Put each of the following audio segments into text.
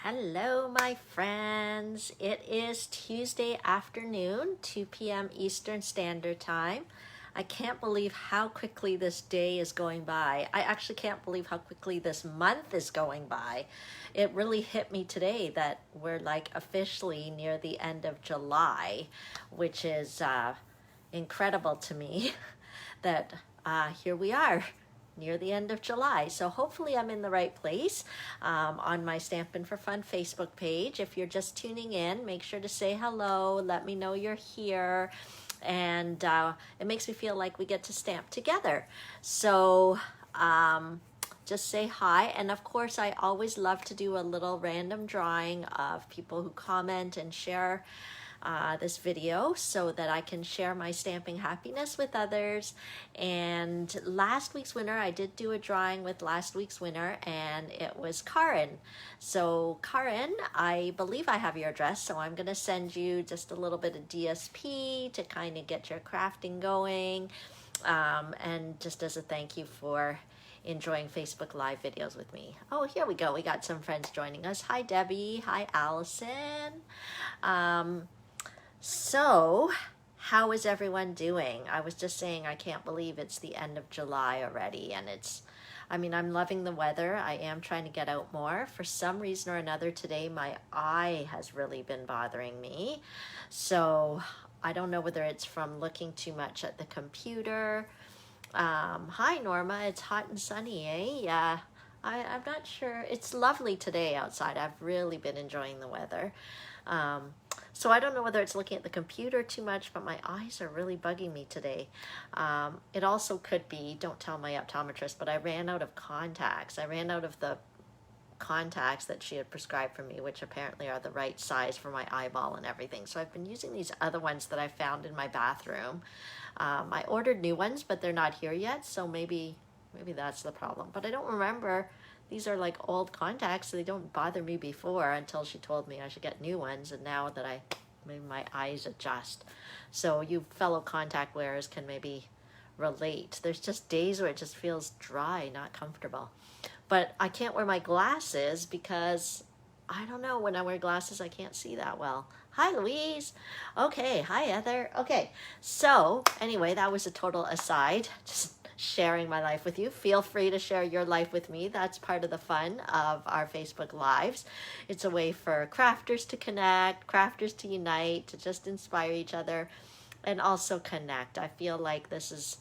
Hello, my friends. It is Tuesday afternoon, 2 p.m. Eastern Standard Time. I can't believe how quickly this day is going by. I actually can't believe how quickly this month is going by. It really hit me today that we're like officially near the end of July, which is incredible to me that here we are near the end of July. So hopefully I'm in the right place on my Stampin' for Fun Facebook page. If you're just tuning in, make sure to say hello. Let me know you're here. And it makes me feel like we get to stamp together. So just say hi. And of course, I always love to do a little random drawing of people who comment and share this video so that I can share my stamping happiness with others. And last week's winner, I did do a drawing with last week's winner, and it was Karin. So Karin, I believe I have your address, so I'm going to send you just a little bit of DSP to kind of get your crafting going, and just as a thank you for enjoying Facebook Live videos with me. Oh, here we go. We got some friends joining us. Hi, Debbie. Hi, Allison. So, how is everyone doing? I was just saying I can't believe it's the end of July already, and I'm loving the weather. I am trying to get out more. For some reason or another today, my eye has really been bothering me. So, I don't know whether it's from looking too much at the computer. Hi, Norma. It's hot and sunny, eh? Yeah. I'm not sure. It's lovely today outside. I've really been enjoying the weather. So I don't know whether it's looking at the computer too much, but my eyes are really bugging me today. It also could be, don't tell my optometrist, but I ran out of contacts. I ran out of the contacts that she had prescribed for me, which apparently are the right size for my eyeball and everything. So I've been using these other ones that I found in my bathroom. I ordered new ones, but they're not here yet, so maybe that's the problem. But I don't remember. These are like old contacts, so they don't bother me before until she told me I should get new ones, and now that maybe my eyes adjust. So you fellow contact wearers can maybe relate. There's just days where it just feels dry, not comfortable. But I can't wear my glasses because, I don't know, when I wear glasses I can't see that well. Hi, Louise. Okay, hi, Heather. Okay, so anyway, that was a total aside. Just sharing my life with you. Feel free to share your life with me. That's part of the fun of our Facebook Lives. It's a way for crafters to connect, crafters to unite, to just inspire each other, and also connect. I feel like this is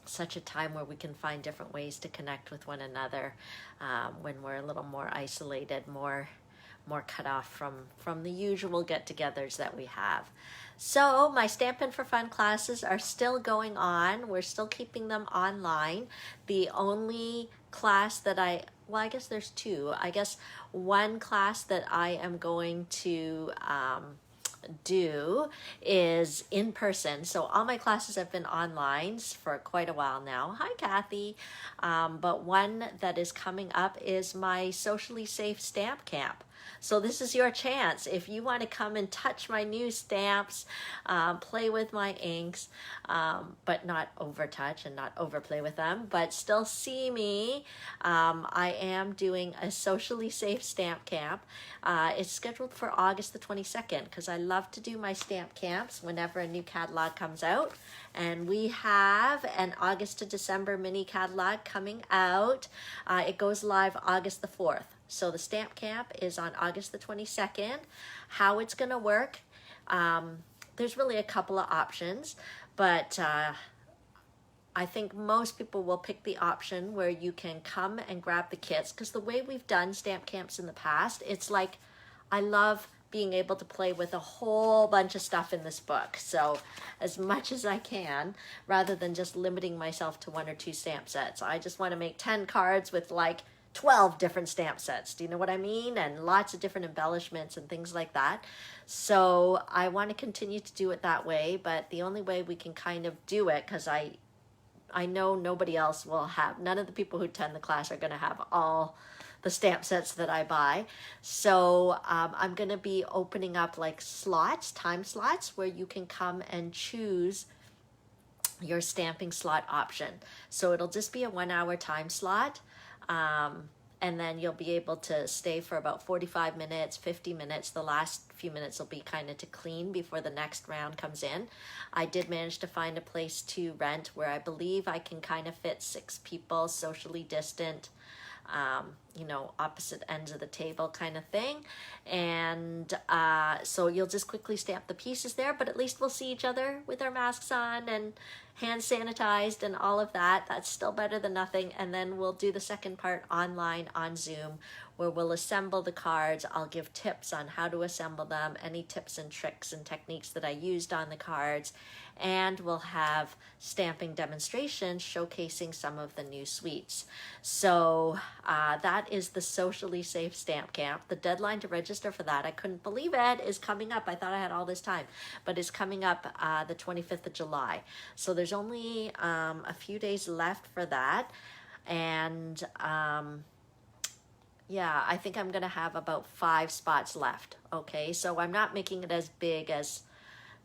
such a time where we can find different ways to connect with one another when we're a little more isolated, more cut off from the usual get-togethers that we have. So my Stampin' for Fun classes are still going on. We're still keeping them online. The only class that I guess there's two. I guess one class that I am going to do is in person. So all my classes have been online for quite a while now. Hi, Kathy. But one that is coming up is my Socially Safe Stamp Camp. So this is your chance. If you want to come and touch my new stamps, play with my inks, but not overtouch and not overplay with them, but still see me. I am doing a Socially Safe Stamp Camp. It's scheduled for August the 22nd because I love to do my stamp camps whenever a new catalog comes out. And we have an August to December mini catalog coming out. It goes live August the 4th. So the stamp camp is on August the 22nd. How it's going to work, there's really a couple of options, but I think most people will pick the option where you can come and grab the kits, because the way we've done stamp camps in the past, it's like, I love being able to play with a whole bunch of stuff in this book. So as much as I can, rather than just limiting myself to one or two stamp sets. I just want to make 10 cards with like 12 different stamp sets. Do you know what I mean? And lots of different embellishments and things like that. So I want to continue to do it that way, but the only way we can kind of do it, because I know nobody else will have, none of the people who attend the class are going to have all the stamp sets that I buy. So I'm going to be opening up like slots, time slots, where you can come and choose your stamping slot option. So it'll just be a 1 hour time slot. and then you'll be able to stay for about 45 minutes, 50 minutes. The last few minutes will be kind of to clean before the next round comes in. I did manage to find a place to rent where I believe I can kind of fit 6 people, socially distant, you know, opposite ends of the table kind of thing. And so you'll just quickly stamp the pieces there, but at least we'll see each other with our masks on and hand sanitized and all of that. That's still better than nothing. And then we'll do the second part online on Zoom, where we'll assemble the cards. I'll give tips on how to assemble them, any tips and tricks and techniques that I used on the cards, and we'll have stamping demonstrations showcasing some of the new suites. So that is the Socially Safe Stamp Camp. The deadline to register for that, I couldn't believe it, is coming up. I thought I had all this time, but it's coming up the 25th of July. So there's only a few days left for that. And yeah, I think I'm going to have about 5 spots left. Okay, so I'm not making it as big as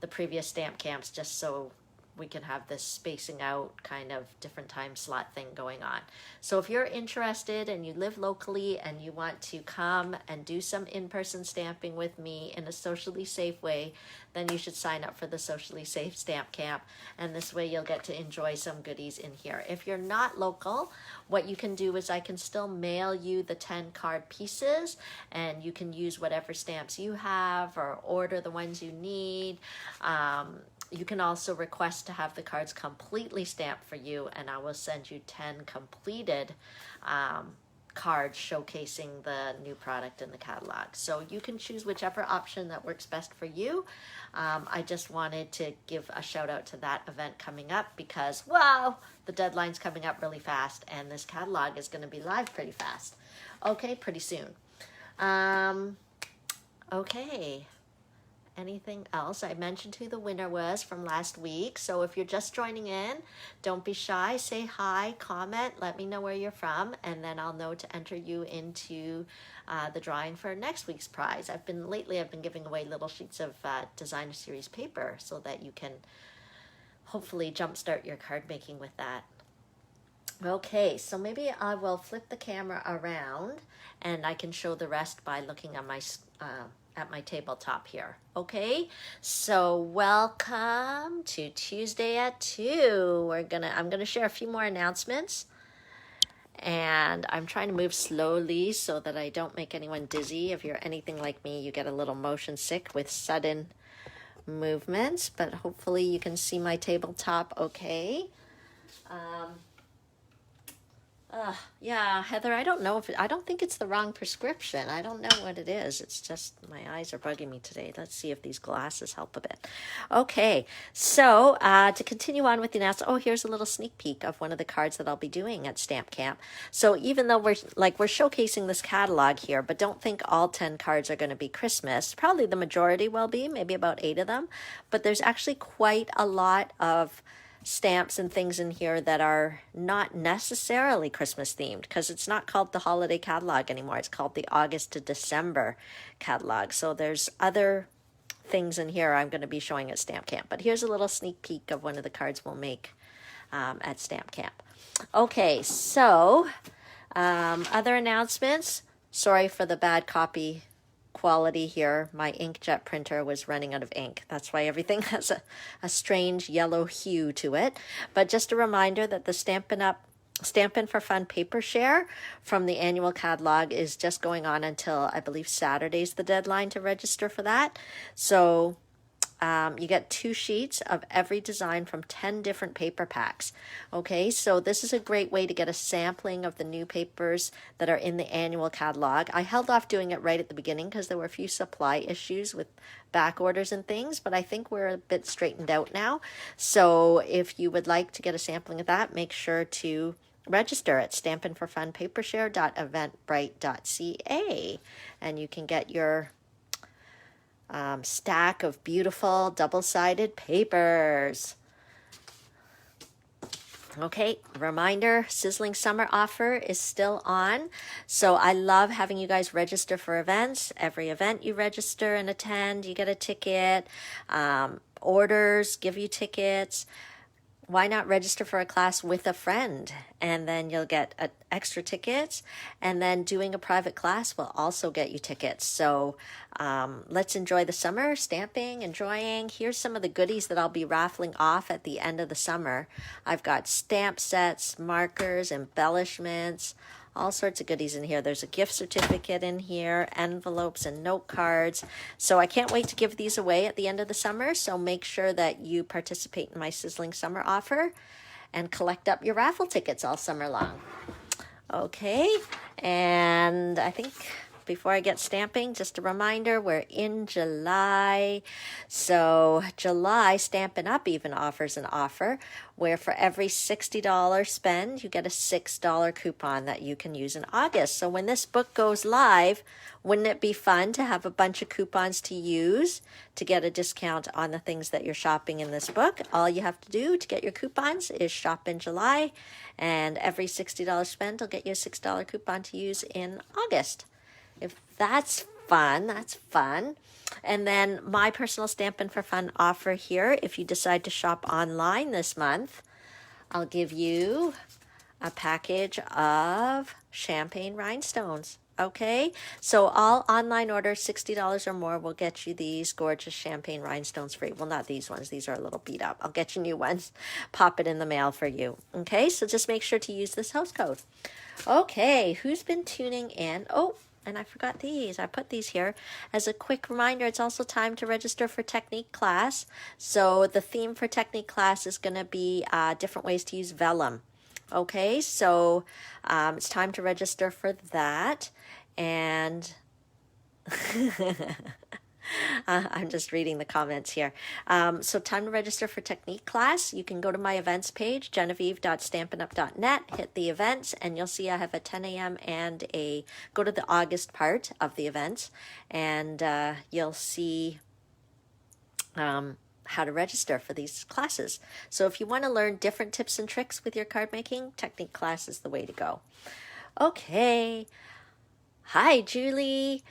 the previous stamp camps, just so we can have this spacing out kind of different time slot thing going on. So if you're interested and you live locally and you want to come and do some in-person stamping with me in a socially safe way, then you should sign up for the Socially Safe Stamp Camp, and this way you'll get to enjoy some goodies in here. If you're not local, what you can do is I can still mail you the 10 card pieces, and you can use whatever stamps you have or order the ones you need. You can also request to have the cards completely stamped for you, and I will send you 10 completed cards showcasing the new product in the catalog. So you can choose whichever option that works best for you. I just wanted to give a shout out to that event coming up because, wow, the deadline's coming up really fast, and this catalog is going to be live pretty fast. Okay, pretty soon. Okay. Anything else? I mentioned who the winner was from last week. So if you're just joining in, don't be shy. Say hi, comment, let me know where you're from, and then I'll know to enter you into the drawing for next week's prize. Lately I've been giving away little sheets of designer series paper so that you can hopefully jumpstart your card making with that. Okay, so maybe I will flip the camera around and I can show the rest by looking on my at my tabletop here. Okay, so welcome to Tuesday at 2. I'm gonna share a few more announcements, and I'm trying to move slowly so that I don't make anyone dizzy. If you're anything like me, you get a little motion sick with sudden movements, but hopefully you can see my tabletop okay. Yeah, Heather, I don't think it's the wrong prescription. I don't know what it is. It's just my eyes are bugging me today. Let's see if these glasses help a bit. Okay, so to continue on with the announcement, here's a little sneak peek of one of the cards that I'll be doing at Stamp Camp. So even though we're showcasing this catalog here, but don't think all 10 cards are going to be Christmas. Probably the majority will be, maybe about 8 of them. But there's actually quite a lot of stamps and things in here that are not necessarily Christmas themed, because it's not called the holiday catalog anymore. It's called the August to December catalog. So there's other things in here I'm going to be showing at Stamp Camp. But here's a little sneak peek of one of the cards we'll make at Stamp Camp. Okay, so other announcements. Sorry for the bad copy quality here. My inkjet printer was running out of ink. That's why everything has a strange yellow hue to it. But just a reminder that the Stampin' for Fun paper share from the annual catalog is just going on until, I believe, Saturday's the deadline to register for that. So you get 2 sheets of every design from 10 different paper packs. Okay, so this is a great way to get a sampling of the new papers that are in the annual catalog. I held off doing it right at the beginning because there were a few supply issues with back orders and things, but I think we're a bit straightened out now. So if you would like to get a sampling of that, make sure to register at stampinforfunpapershare.eventbrite.ca, and you can get your stack of beautiful double-sided papers. Okay, reminder, Sizzling Summer offer is still on. So I love having you guys register for events. Every event you register and attend, you get a ticket. Orders give you tickets. why not register for a class with a friend, and then you'll get extra tickets, and then doing a private class will also get you tickets. So let's enjoy the summer, stamping, enjoying. Here's some of the goodies that I'll be raffling off at the end of the summer. I've got stamp sets, markers, embellishments, all sorts of goodies in here. There's a gift certificate in here, envelopes and note cards. So I can't wait to give these away at the end of the summer. So make sure that you participate in my sizzling summer offer and collect up your raffle tickets all summer long. Okay, and I think before I get stamping, just a reminder, we're in July. So July Stampin' Up! Even offers an offer where for every $60 spend, you get a $6 coupon that you can use in August. So when this book goes live, wouldn't it be fun to have a bunch of coupons to use to get a discount on the things that you're shopping in this book? All you have to do to get your coupons is shop in July, and every $60 spend will get you a $6 coupon to use in August. If that's fun, that's fun. And then my personal Stampin' for Fun offer here, if you decide to shop online this month, I'll give you a package of champagne rhinestones. Okay, so all online orders $60 or more will get you these gorgeous champagne rhinestones free. Well, not these ones. These are a little beat up. I'll get you new ones. Pop it in the mail for you. Okay, so just make sure to use this host code. Okay, who's been tuning in? Oh, and I forgot these. I put these here. As a quick reminder, it's also time to register for technique class. So the theme for technique class is going to be different ways to use vellum. Okay, so it's time to register for that. And I'm just reading the comments here. So time to register for technique class. You can go to my events page, genevieve.stampinup.net, hit the events, and you'll see I have a 10 a.m. and go to the August part of the events, and you'll see how to register for these classes. So if you want to learn different tips and tricks with your card making, technique class is the way to go. Okay. Hi, Julie.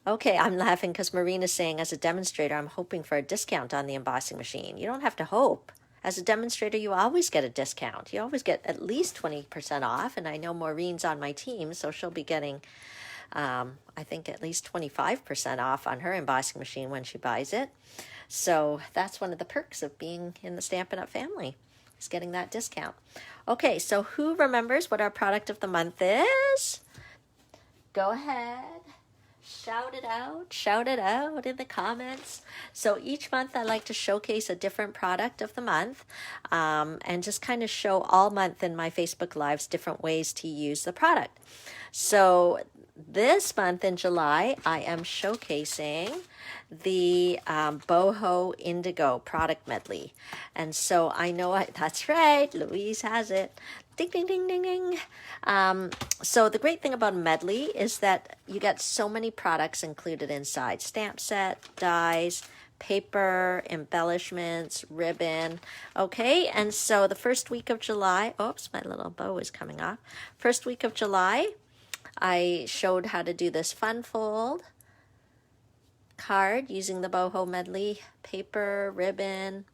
Okay, I'm laughing because Marina's saying, as a demonstrator, I'm hoping for a discount on the embossing machine. You don't have to hope. As a demonstrator, you always get a discount. You always get at least 20% off, and I know Maureen's on my team, so she'll be getting, I think, at least 25% off on her embossing machine when she buys it. So that's one of the perks of being in the Stampin' Up! Family, is getting that discount. Okay, so who remembers what our product of the month is? Go ahead. Shout it out in the comments. So each month I like to showcase a different product of the month and just kind of show all month in my Facebook Lives different ways to use the product. So this month in July, I am showcasing the Boho Indigo product medley. And so I know that's right, Louise has it. Ding, ding, ding, ding, ding. So the great thing about a medley is that you get so many products included inside. Stamp set, dies, paper, embellishments, ribbon. Okay, and so the first week of July, oops, my little bow is coming off. First week of July, I showed how to do this fun fold card using the Boho medley, paper, ribbon.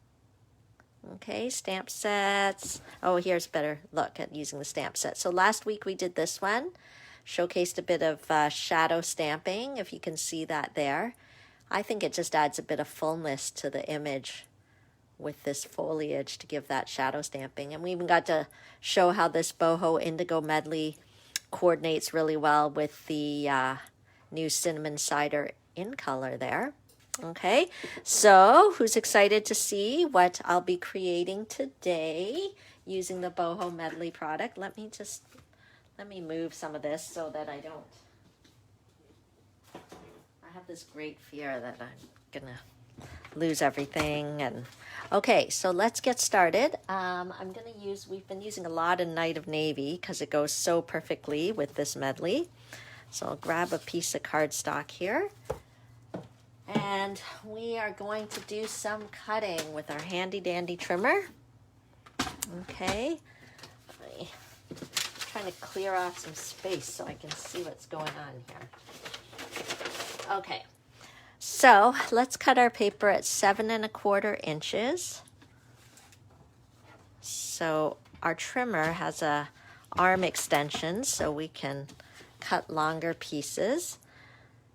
Okay, stamp sets. Oh, here's a better look at using the stamp set. So last week we did this one, showcased a bit of shadow stamping, if you can see that there. I think it just adds a bit of fullness to the image with this foliage to give that shadow stamping. And we even got to show how this Boho Indigo medley coordinates really well with the new cinnamon cider in color there. Okay, so who's excited to see what I'll be creating today using the Boho medley product? Let me move some of this so that I have this great fear that I'm gonna lose everything. And okay, so let's get started. We've been using a lot of Night of Navy because it goes so perfectly with this medley. So I'll grab a piece of cardstock here. And we are going to do some cutting with our handy dandy trimmer. Okay. I'm trying to clear off some space so I can see what's going on here. Okay. So let's cut our paper at 7 1/4 inches. So our trimmer has a arm extension so we can cut longer pieces.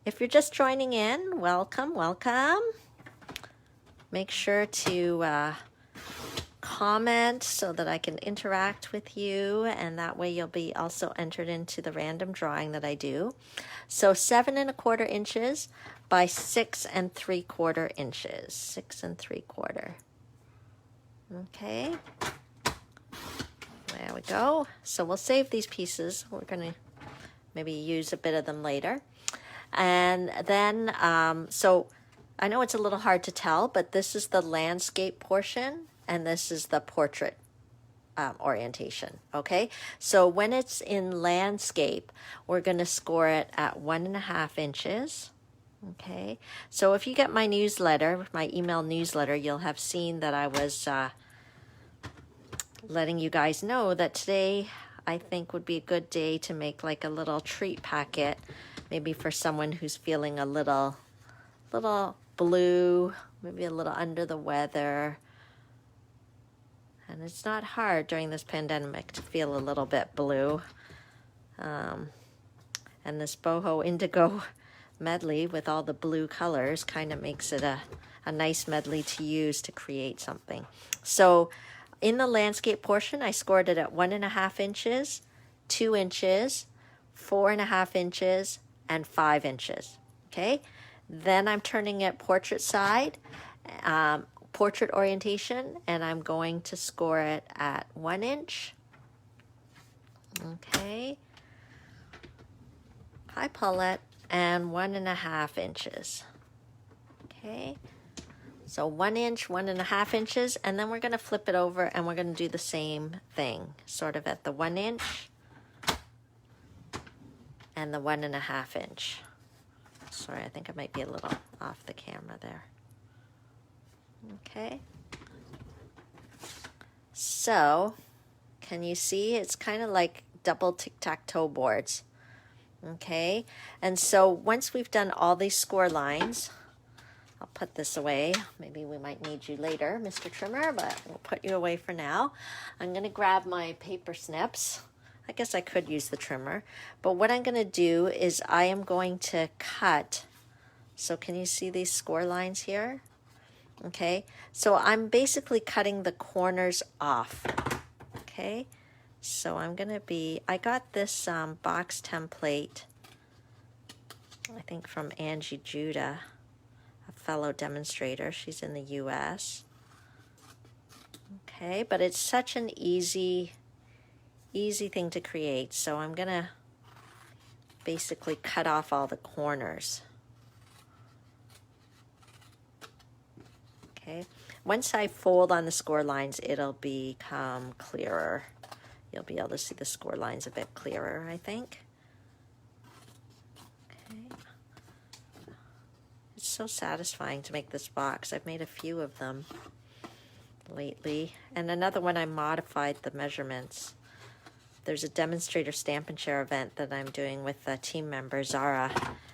If you're just joining in, welcome, welcome. Make sure to comment so that I can interact with you, and that way you'll be also entered into the random drawing that I do. So 7 1/4 inches by 6 3/4 inches. 6 3/4. Okay. There we go. So we'll save these pieces. We're going to maybe use a bit of them later. And then, so I know it's a little hard to tell, but this is the landscape portion, and this is the portrait orientation, okay? So when it's in landscape, we're going to score it at 1 1/2 inches, okay? So if you get my newsletter, my email newsletter, you'll have seen that I was letting you guys know that today I think would be a good day to make like a little treat packet, maybe for someone who's feeling a little blue, maybe a little under the weather. And it's not hard during this pandemic to feel a little bit blue. And this Boho Indigo medley with all the blue colors kind of makes it a nice medley to use to create something. So in the landscape portion, I scored it at 1 1/2 inches, 2 inches, 4 1/2 inches, and 5 inches. Okay, then I'm turning it portrait side, portrait orientation, and I'm going to score it at 1 inch. Okay. Hi, Paulette, and 1 1/2 inches. Okay. So 1 inch, 1 1/2 inches, and then we're going to flip it over and we're going to do the same thing, sort of at the 1 inch and the 1 1/2 inch. Sorry, I think I might be a little off the camera there. Okay. So, can you see? It's kind of like double tic-tac-toe boards. Okay. And so once we've done all these score lines, I'll put this away. Maybe we might need you later, Mr. Trimmer, but we'll put you away for now. I'm going to grab my paper snips. I guess I could use the trimmer. But what I'm going to do is I am going to cut. So can you see these score lines here? Okay. So I'm basically cutting the corners off. Okay. So I'm going to be, I got this box template, I think from Angie Judah, a fellow demonstrator. She's in the US. Okay, but it's such an easy thing to create. So I'm going to basically cut off all the corners. Okay, once I fold on the score lines, it'll become clearer. You'll be able to see the score lines a bit clearer, I think. Okay. It's so satisfying to make this box. I've made a few of them lately. And another one, I modified the measurements. There's a demonstrator Stamp and Share event that I'm doing with a team member, Zara,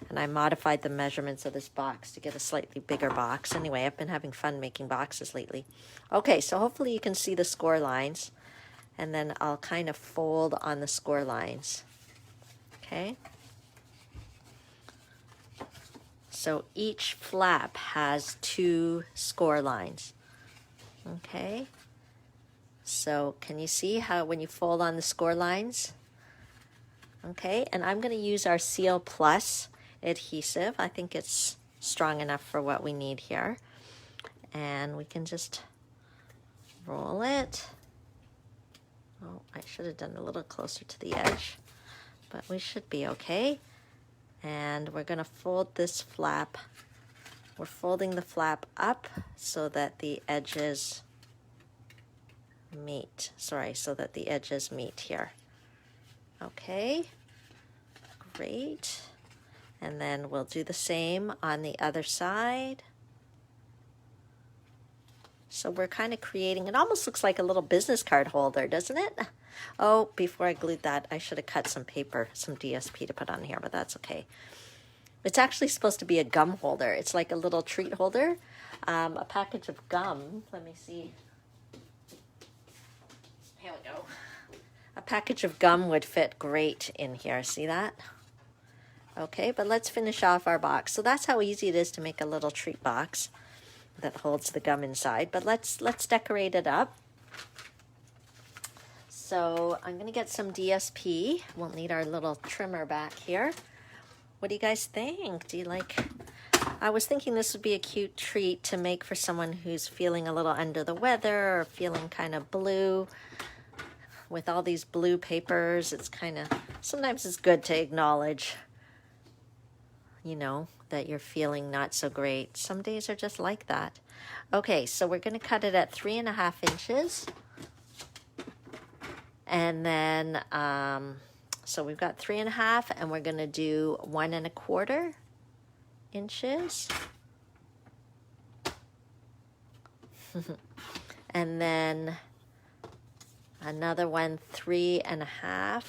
and I modified the measurements of this box to get a slightly bigger box. Anyway, I've been having fun making boxes lately. Okay, so hopefully you can see the score lines, and then I'll kind of fold on the score lines. Okay. So each flap has 2 score lines. Okay. So can you see how when you fold on the score lines? Okay, and I'm going to use our Seal Plus adhesive. I think it's strong enough for what we need here. And we can just roll it. Oh, I should have done a little closer to the edge, but we should be okay. And we're going to fold this flap. We're folding the flap up so that the edges meet. Sorry, so that the edges meet here. Okay, great. And then we'll do the same on the other side. So we're kind of creating, it almost looks like a little business card holder, doesn't it? Oh, before I glued that, I should have cut some paper, some DSP to put on here, but that's okay. It's actually supposed to be a gum holder. It's like a little treat holder, a package of gum. Let me see. Here we go. A package of gum would fit great in here. See that? Okay, but let's finish off our box. So that's how easy it is to make a little treat box that holds the gum inside. But let's decorate it up. So I'm going to get some DSP. We'll need our little trimmer back here. What do you guys think? Do you like... I was thinking this would be a cute treat to make for someone who's feeling a little under the weather or feeling kind of blue. With all these blue papers, it's kind of... Sometimes it's good to acknowledge, you know, that you're feeling not so great. Some days are just like that. Okay, so we're going to cut it at 3.5 inches. And then, so we've got 3.5, and we're going to do 1.25 inches. And then another one, 3.5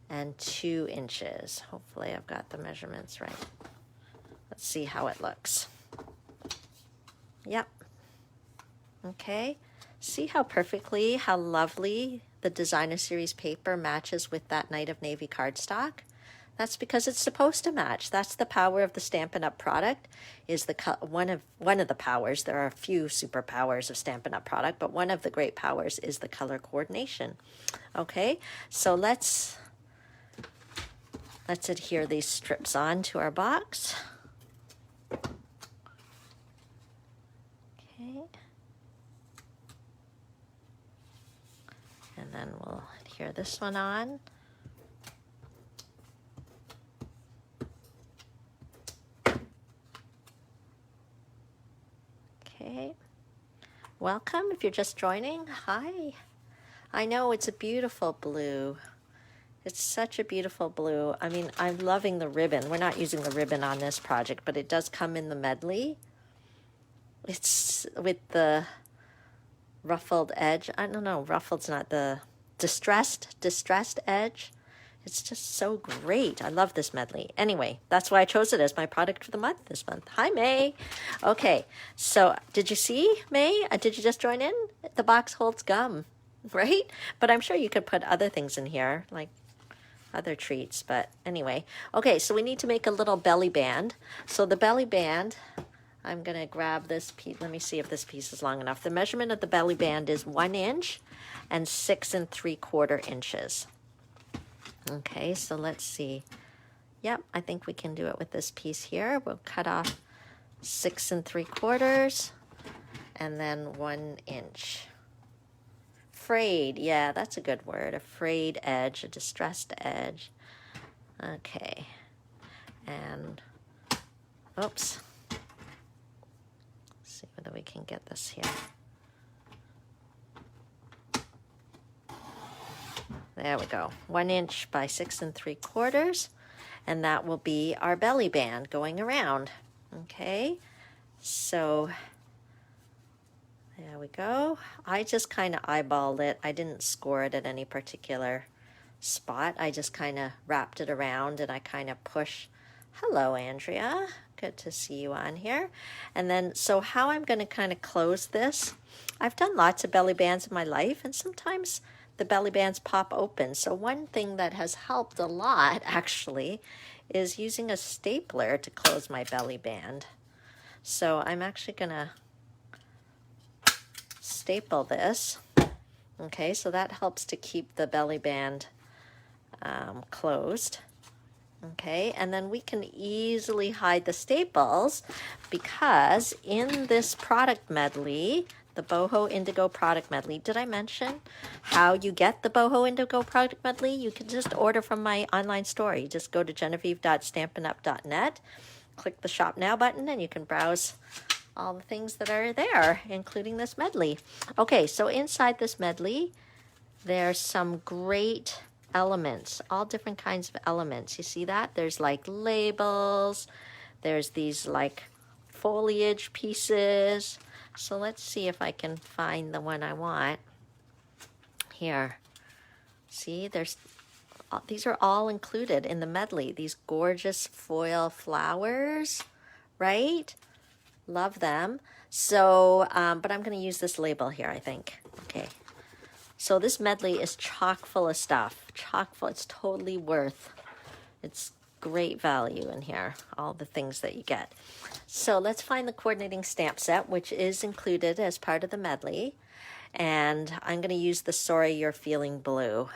and 2 inches. Hopefully I've got the measurements right. Let's see how it looks. Yep. Okay. See how perfectly, how lovely the Designer Series paper matches with that Night of Navy cardstock? That's because it's supposed to match. That's the power of the Stampin' Up! Product. Is one of the powers. There are a few superpowers of Stampin' Up! Product, but one of the great powers is the color coordination. Okay, so let's adhere these strips on to our box. Okay. And then we'll adhere this one on. Okay. Welcome if you're just joining. Hi. I know it's a beautiful blue. It's such a beautiful blue. I mean, I'm loving the ribbon. We're not using the ribbon on this project, but it does come in the medley. It's with the ruffled edge. I don't know, ruffled's not the distressed edge. It's just so great. I love this medley. Anyway, that's why I chose it as my product for the month this month. Hi, May. Okay, so did you see, May? Did you just join in? The box holds gum, right? But I'm sure you could put other things in here, like other treats. But anyway, okay, so we need to make a little belly band. So the belly band... I'm going to grab this piece. Let me see if this piece is long enough. The measurement of the belly band is 1 inch and 6 3/4 inches. Okay, so let's see. Yep, I think we can do it with this piece here. We'll cut off 6 3/4 and then 1 inch. Frayed, yeah, that's a good word. A frayed edge, a distressed edge. Okay, and oops. See whether we can get this here. There we go. 1 inch by 6 3/4, and that will be our belly band going around. Okay, so there we go. I just kind of eyeballed it. I didn't score it at any particular spot. I just kind of wrapped it around, and I kind of push. Hello, Andrea. Good to see you on here. And then, so how I'm going to kind of close this, I've done lots of belly bands in my life, and sometimes the belly bands pop open. So one thing that has helped a lot, actually, is using a stapler to close my belly band. So I'm actually going to staple this. Okay, so that helps to keep the belly band closed. Okay, and then we can easily hide the staples because in this product medley, the Boho Indigo product medley, did I mention how you get the Boho Indigo product medley? You can just order from my online store. You just go to genevieve.stampinup.net, click the Shop Now button, and you can browse all the things that are there, including this medley. Okay, so inside this medley, there's some great elements, all different kinds of elements. You see that? There's like labels, there's these like foliage pieces. So let's see if I can find the one I want. Here. See, these are all included in the medley. These gorgeous foil flowers, right? Love them. So, but I'm going to use this label here, I think. Okay. So this medley is chock full of stuff. Chock full. It's totally worth. It's great value in here, all the things that you get. So let's find the coordinating stamp set, which is included as part of the medley. And I'm going to use the Sorry You're Feeling Blue,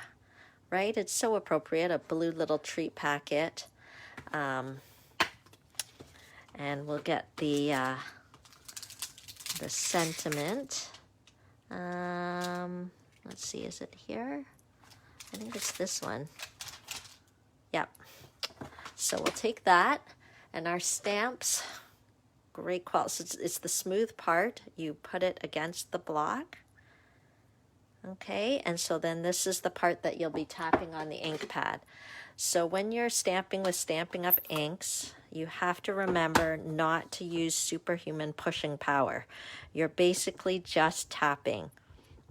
right? It's so appropriate, a blue little treat packet. And we'll get the sentiment. Let's see, is it here? I think it's this one. Yep. So we'll take that, and our stamps, great quality. So it's the smooth part. You put it against the block. Okay, and so then this is the part that you'll be tapping on the ink pad. So when you're stamping with Stampin' Up! Inks, you have to remember not to use superhuman pushing power. You're basically just tapping.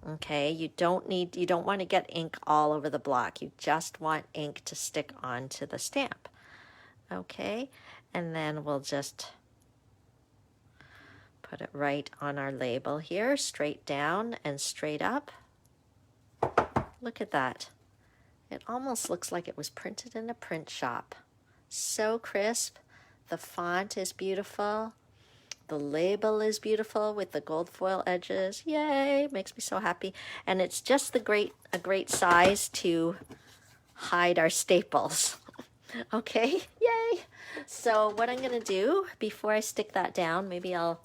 Okay, you don't want to get ink all over the block. You just want ink to stick onto the stamp. Okay, and then we'll just put it right on our label here, straight down and straight up. Look at that. It almost looks like it was printed in a print shop. So crisp. The font is beautiful. The label is beautiful with the gold foil edges. Yay, makes me so happy. And it's just a great size to hide our staples. Okay, yay. So what I'm gonna do before I stick that down, maybe I'll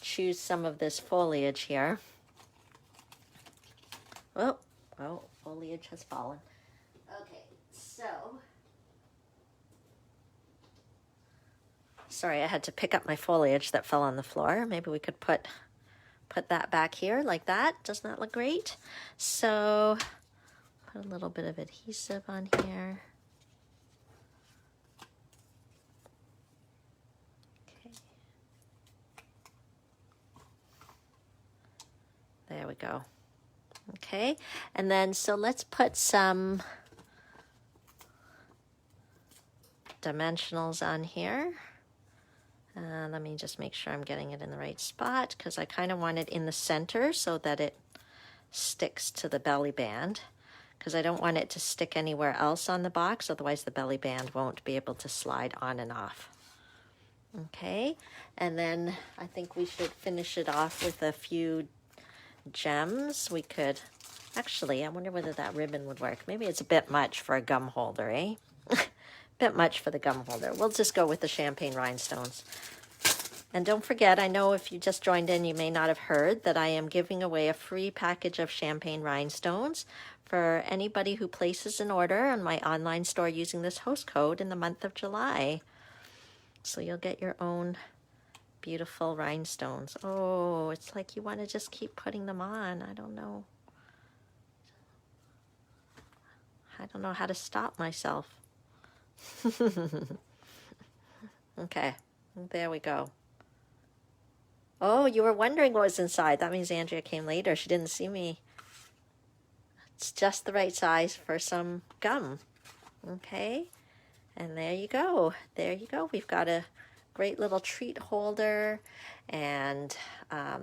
choose some of this foliage here. Oh, foliage has fallen. Okay, so sorry, I had to pick up my foliage that fell on the floor. Maybe we could put that back here like that. Doesn't that look great? So put a little bit of adhesive on here. Okay. There we go. Okay, and then so let's put some dimensionals on here. Let me just make sure I'm getting it in the right spot, because I kind of want it in the center so that it sticks to the belly band, because I don't want it to stick anywhere else on the box, otherwise the belly band won't be able to slide on and off. Okay, and then I think we should finish it off with a few gems. We could actually, I wonder whether that ribbon would work. Maybe it's a bit much for a gum holder, eh? Bit much for the gum holder. We'll just go with the champagne rhinestones. And don't forget, I know if you just joined in, you may not have heard that I am giving away a free package of champagne rhinestones for anybody who places an order on my online store using this host code in the month of July. So you'll get your own beautiful rhinestones. Oh, it's like you want to just keep putting them on. I don't know how to stop myself. Okay, there we go. Oh, you were wondering what was inside. That means Andrea came later. She didn't see me. It's just the right size for some gum. Okay, and there you go. There you go. We've got a great little treat holder, and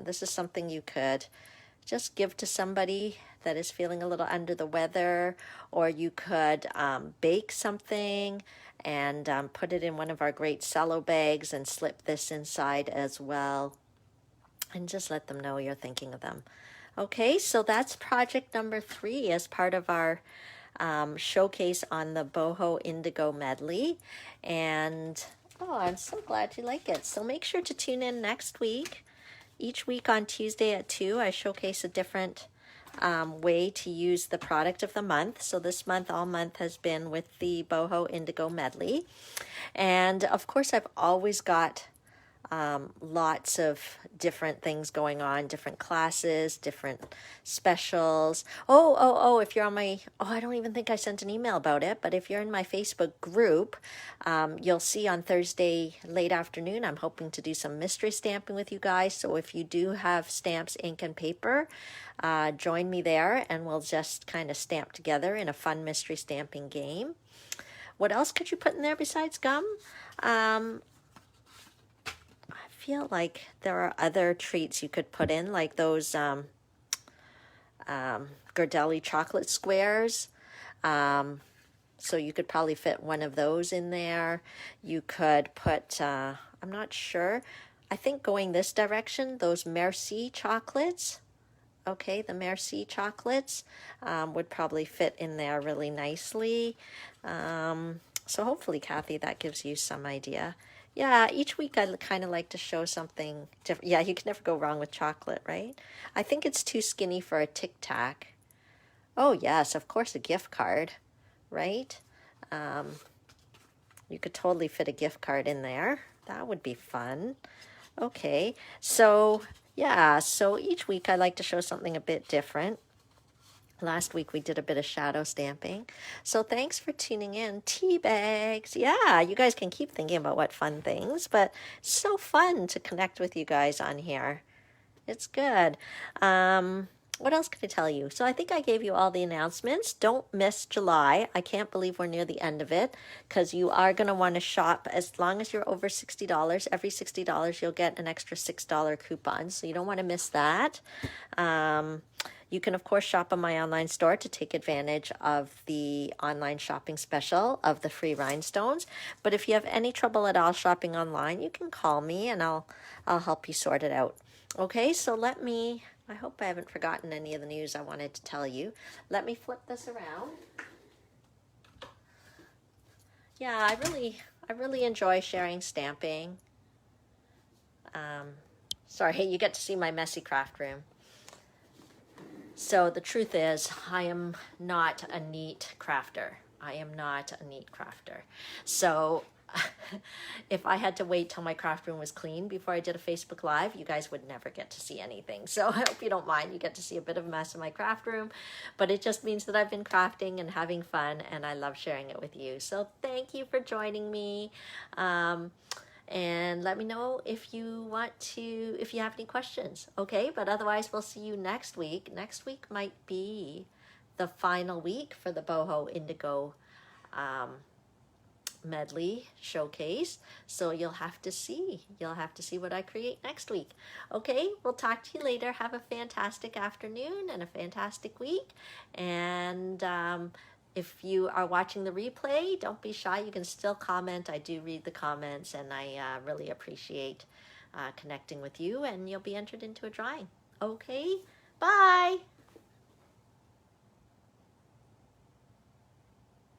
this is something you could just give to somebody that is feeling a little under the weather, or you could bake something and put it in one of our great cello bags and slip this inside as well, and just let them know you're thinking of them. Okay, so that's project number 3 as part of our showcase on the Boho Indigo medley. And oh, I'm so glad you like it. So make sure to tune in next week. Each week on Tuesday at 2, I showcase a different way to use the product of the month. So this month, all month, has been with the Boho Indigo medley. And of course, I've always got lots of different things going on, different classes, different specials. If you're on my, I don't even think I sent an email about it, but if you're in my Facebook group, you'll see on Thursday late afternoon, I'm hoping to do some mystery stamping with you guys. So if you do have stamps, ink, and paper, join me there and we'll just kind of stamp together in a fun mystery stamping game. What else could you put in there besides gum? I feel like there are other treats you could put in, like those Ghirardelli chocolate squares. So you could probably fit one of those in there. You could put, I'm not sure. I think going this direction, those Merci chocolates, okay, the Merci chocolates would probably fit in there really nicely. So hopefully, Kathy, that gives you some idea. Yeah, each week I kind of like to show something different. Yeah, you can never go wrong with chocolate, right? I think it's too skinny for a Tic Tac. Oh, yes, of course, a gift card, right? You could totally fit a gift card in there. That would be fun. Okay, so yeah, so each week I like to show something a bit different. Last week we did a bit of shadow stamping. So thanks for tuning in. Tea bags. Yeah, you guys can keep thinking about what fun things, but it's so fun to connect with you guys on here. It's good. What else can I tell you? So I think I gave you all the announcements. Don't miss July. I can't believe we're near the end of it because you are going to want to shop as long as you're over $60. Every $60 you'll get an extra $6 coupon. So you don't want to miss that. You can, of course, shop on my online store to take advantage of the online shopping special of the free rhinestones. But if you have any trouble at all shopping online, you can call me and I'll help you sort it out. Okay, so I hope I haven't forgotten any of the news I wanted to tell you. Let me flip this around. Yeah, I really enjoy sharing stamping. Sorry, you get to see my messy craft room. So the truth is, I am not a neat crafter. I am not a neat crafter. So if I had to wait till my craft room was clean before I did a Facebook Live, you guys would never get to see anything. So I hope you don't mind. You get to see a bit of a mess in my craft room, but it just means that I've been crafting and having fun, and I love sharing it with you. So thank you for joining me. And let me know if you have any questions, okay? But otherwise, we'll see you next week. Next week might be the final week for the Boho Indigo medley showcase. So you'll have to see what I create next week. Okay, we'll talk to you later. Have a fantastic afternoon and a fantastic week. And if you are watching the replay, don't be shy. You can still comment. I do read the comments, and I really appreciate connecting with you, and you'll be entered into a drawing. Okay, bye.